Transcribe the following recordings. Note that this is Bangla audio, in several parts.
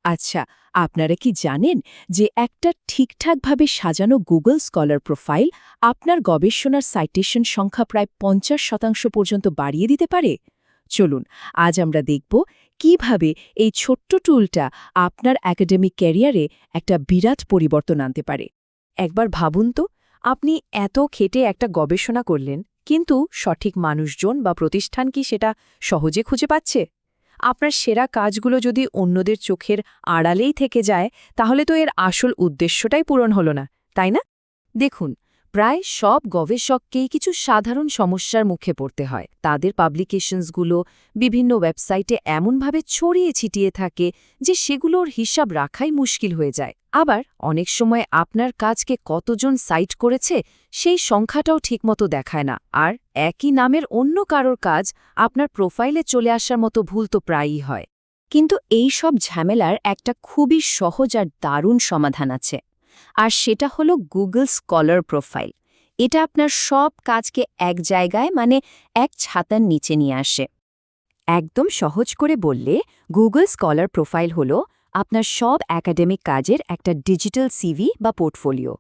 আচ্ছা, আপনারা কি জানেন যে একটা ঠিকঠাকভাবে সাজানো গুগল স্কলার প্রোফাইল আপনার গবেষণার সাইটেশন সংখ্যা প্রায় 50% পর্যন্ত বাড়িয়ে দিতে পারে? চলুন, আজ আমরা দেখব কিভাবে এই ছোট্ট টুলটা আপনার একাডেমিক ক্যারিয়ারে একটা বিরাট পরিবর্তন আনতে পারে। একবার ভাবুন তো, আপনি এত খেটে একটা গবেষণা করলেন, কিন্তু সঠিক মানুষজন বা প্রতিষ্ঠান কি সেটা সহজে খুঁজে পাচ্ছে? আপনার সেরা কাজগুলো যদি অন্যদের চোখের আড়ালেই থেকে যায়, তাহলে তো এর আসল উদ্দেশ্যটাই পূরণ হলো না, তাই না? দেখুন, প্রায় সব গবেষককেই কিছু সাধারণ সমস্যার মুখে পড়তে হয়। তাদের পাবলিকেশনসগুলো বিভিন্ন ওয়েবসাইটে এমনভাবে ছড়িয়ে ছিটিয়ে থাকে যে সেগুলোর হিসাব রাখাই মুশকিল হয়ে যায়। আবার অনেক সময় আপনার কাজকে কতজন সাইট করেছে সেই সংখ্যাটাও ঠিকমতো দেখায় না, আর একই নামের অন্য কারোর কাজ আপনার প্রোফাইলে চলে আসার মতো ভুল তো প্রায়ই হয়। কিন্তু এই সব ঝামেলার একটা খুবই সহজ আর দারুণ সমাধান আছে, আর সেটা হলো গুগল স্কলার প্রোফাইল। এটা আপনার সব কাজকে এক জায়গায়, মানে এক ছাতার নিচে নিয়ে আসে। একদম সহজ করে বললে, গুগল স্কলার প্রোফাইল হলো আপনার সব একাডেমিক কাজের একটা ডিজিটাল সিভি বা পোর্টফোলিও।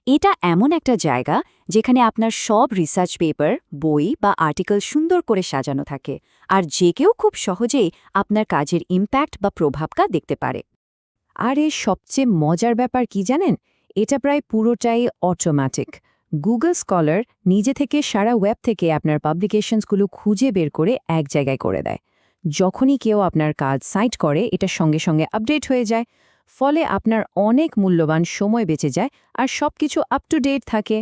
এটা এমন একটা জায়গা যেখানে আপনার সব রিসার্চ পেপার, বই বা আর্টিকেল সুন্দর করে সাজানো থাকে, আর যে কেউ খুব সহজেই আপনার কাজের ইম্প্যাক্ট বা প্রভাবটা দেখতে পারে। আর এর সবচেয়ে মজার ব্যাপার কি জানেন? এটা প্রায় পুরোটাই অটোমেটিক। গুগল স্কলার নিজে থেকে সারা ওয়েব থেকে আপনার পাবলিকেশনসগুলো খুঁজে বের করে এক জায়গায় করে দেয়। যখনই কেউ আপনার কাজ সাইট করে, এটা সঙ্গে সঙ্গে আপডেট হয়ে যায়। ফলে আপনার অনেক মূল্যবান সময় বেঁচে যায় আর সবকিছু আপ টু ডেট থাকে।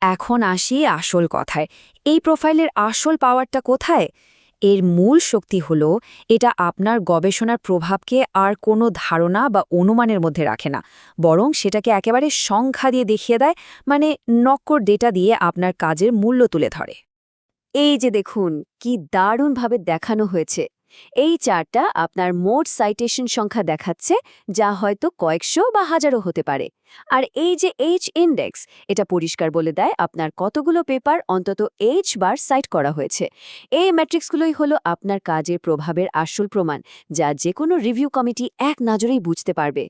এখন আসি আসল কথায়। এই প্রোফাইলের আসল পাওয়ারটা কোথায়? এর মূল শক্তি হল, এটা আপনার গবেষণার প্রভাবকে আর কোনো ধারণা বা অনুমানের মধ্যে রাখে না, বরং সেটাকে একেবারে সংখ্যা দিয়ে দেখিয়ে দেয়, মানে নক্কর ডেটা দিয়ে আপনার কাজের মূল্য তুলে ধরে। এই যে দেখুন, কি দারুণভাবে দেখানো হয়েছে। এই চার্টটা আপনার মোট সাইটেশন সংখ্যা দেখাচ্ছে, যা হয়তো কয়েকশো বা হাজারও হতে পারে। আর এই যে এইচ ইন্ডেক্স, এটা পরিষ্কার বলে দেয় আপনার কতগুলো পেপার অন্তত এইচ বার সাইট করা হয়েছে। এই ম্যাট্রিক্সগুলোই হলো আপনার কাজের প্রভাবের আসল প্রমাণ, যা যে কোনো রিভিউ কমিটি এক নজরেই বুঝতে পারবে।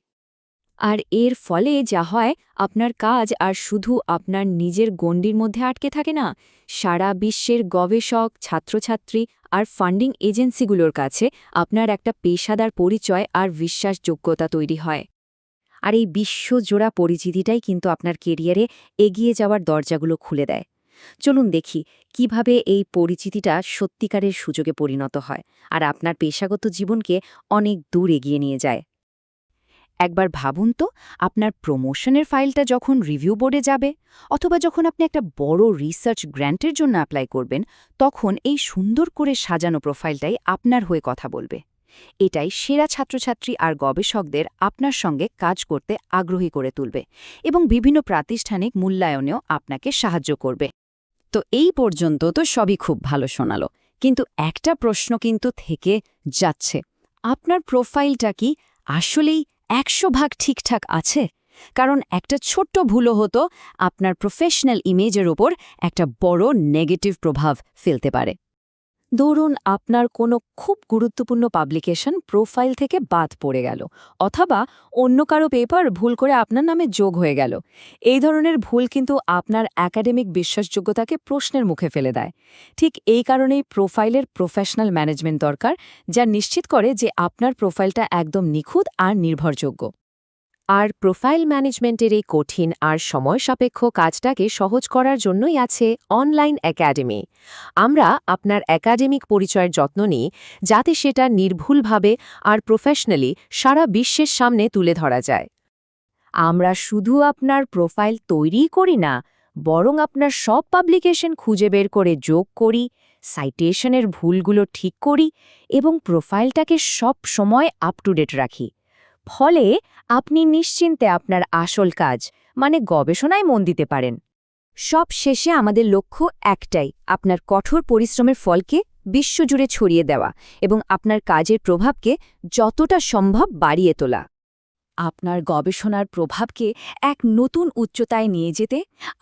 আর এর ফলে যা হয়, আপনার কাজ আর শুধু আপনার নিজের গণ্ডির মধ্যে আটকে থাকে না, সারা বিশ্বের গবেষক, ছাত্রছাত্রী আর ফান্ডিং এজেন্সিগুলোর কাছে আপনার একটা পেশাদার পরিচয় আর বিশ্বাসযোগ্যতা তৈরি হয়। আর এই বিশ্বজোড়া পরিচিতিটাই কিন্তু আপনার কেরিয়ারে এগিয়ে যাওয়ার দরজাগুলো খুলে দেয়। চলুন দেখি কিভাবে এই পরিচিতিটা সত্যিকারের সুযোগে পরিণত হয় আর আপনার পেশাগত জীবনকে অনেক দূর এগিয়ে নিয়ে যায়। একবার ভাবুন তো, আপনার প্রমোশনের ফাইলটা যখন রিভিউ বোর্ডে যাবে, অথবা যখন আপনি একটা বড় রিসার্চ গ্র্যান্টের জন্য অ্যাপ্লাই করবেন, তখন এই সুন্দর করে সাজানো প্রোফাইলটাই আপনার হয়ে কথা বলবে। এটাই সেরা ছাত্রছাত্রী আর গবেষকদের আপনার সঙ্গে কাজ করতে আগ্রহী করে তুলবে এবং বিভিন্ন প্রাতিষ্ঠানিক মূল্যায়নেও আপনাকে সাহায্য করবে। তো এই পর্যন্ত তো সবই খুব ভালো শোনালো, কিন্তু একটা প্রশ্ন কিন্তু থেকে যাচ্ছে। আপনার প্রোফাইলটা কি আসলেই 100% ঠিকঠাক আছে? কারণ একটা ছোট্ট ভুলও হতো আপনার প্রফেশনাল ইমেজের ওপর একটা বড় নেগেটিভ প্রভাব ফেলতে পারে। ধরুন আপনার কোনো খুব গুরুত্বপূর্ণ পাবলিকেশন প্রোফাইল থেকে বাদ পড়ে গেল, অথবা অন্য কারো পেপার ভুল করে আপনার নামে যোগ হয়ে গেল। এই ধরনের ভুল কিন্তু আপনার একাডেমিক বিশ্বাসযোগ্যতাকে প্রশ্নের মুখে ফেলে দেয়। ঠিক এই কারণেই প্রোফাইলের প্রফেশনাল ম্যানেজমেন্ট দরকার, যা নিশ্চিত করে যে আপনার প্রোফাইলটা একদম নিখুঁত আর নির্ভরযোগ্য। আর প্রোফাইল ম্যানেজমেন্টের এই কঠিন আর সময় সাপেক্ষ কাজটাকে সহজ করার জন্যই আছে অনলাইন একাডেমি। আমরা আপনার একাডেমিক পরিচয়ের যত্ন নিই, যাতে সেটা নির্ভুলভাবে আর প্রফেশনালি সারা বিশ্বের সামনে তুলে ধরা যায়। আমরা শুধু আপনার প্রোফাইল তৈরিই করি না, বরং আপনার সব পাবলিকেশন খুঁজে বের করে যোগ করি, সাইটেশনের ভুলগুলো ঠিক করি এবং প্রোফাইলটাকে সব সময় আপ টু ডেট রাখি। ফলে আপনি নিশ্চিন্তে আপনার আসল কাজ, মানে গবেষণায় মন দিতে পারেন। সব শেষে আমাদের লক্ষ্য একটাই, আপনার কঠোর পরিশ্রমের ফলকে বিশ্বজুড়ে ছড়িয়ে দেওয়া এবং আপনার কাজের প্রভাবকে যতটা সম্ভব বাড়িয়ে তোলা। আপনার গবেষণার প্রভাবকে এক নতুন উচ্চতায় নিয়ে যেতে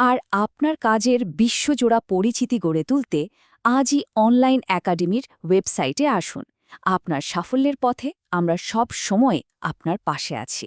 আর আপনার কাজের বিশ্বজোড়া পরিচিতি গড়ে তুলতে আজই অনলাইন একাডেমির ওয়েবসাইটে আসুন আপনার সাফল্যের পথে আমরা সব সময় আপনার পাশে আছি।